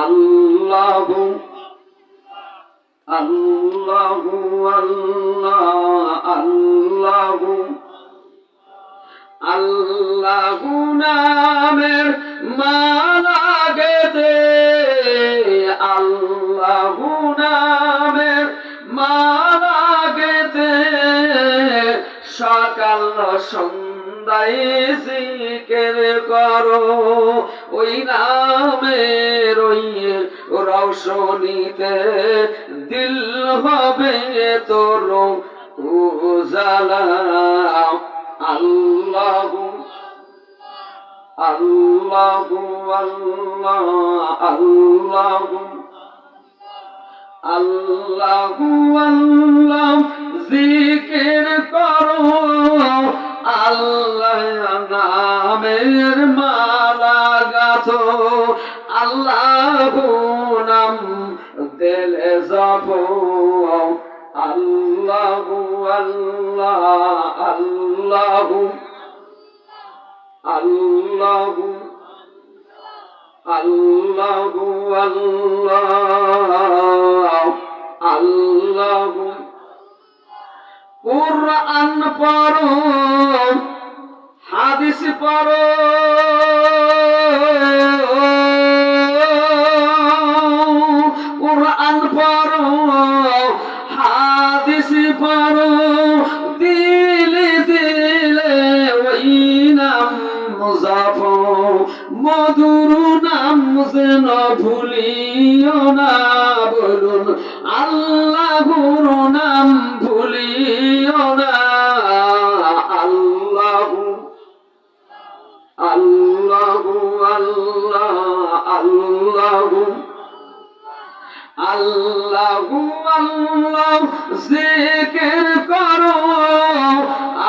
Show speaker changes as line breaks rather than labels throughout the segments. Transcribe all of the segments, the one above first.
আল্লাহু আল্লাহু আল্লাহু আল্লাহু নামের মালা গেতে আল্লাহু নামের মালা গেতে সকাল সন্ধ্যায় জিকির করো ওই নামের ওই রৌশনীতে দিল হবে তোর উজালা আল্লাহু আল্লাহু আল্লাহু আল্লাহু আল্লাহ জিকির করো আল্লাহ নামের মালা গাথো আল্লাহু নাম দিলে জপো আল্লাহু আল্লাহু আল্লাহু আল্লাহু আল্লাহু কুরআন পড়ো হাদিস পড়ো কুরআন পড়ো হাদিস পড়ো দিলে দিলে ওই নাম জপো মধুর নাম যেন ভুলিও না বলুন আল্লাহর নাম ভুলিও না আল্লাহু আল্লাহু আল্লাহু আল্লাহু আল্লাহ জিকির করো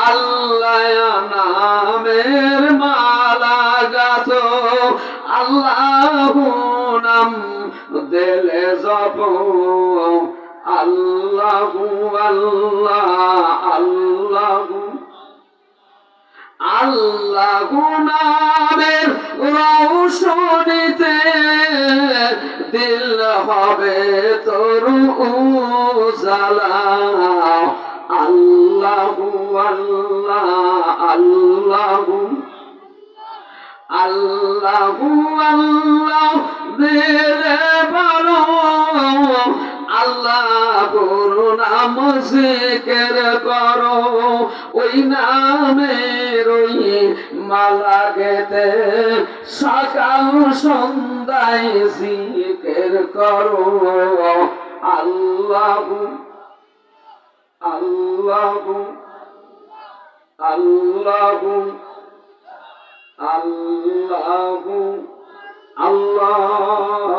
আল্লাহ নামের মালা গাথো আল্লাহু নাম দিলে জপো আল্লাহু আল্লাহু আল্লাহু নামের রৌশনীতে দিল হবে তোর উজালা আল্লাহু আল্লাহু আল্লাহু আল্লাহ দিলে বলো আল্লাহর নাম জিকির করো ওই নামের ওই মালা গেতে সকাল সন্ধ্যায় জিকির করো আল্লাহু আল্লাহু আল্লাহু আল্লাহু আল্লাহ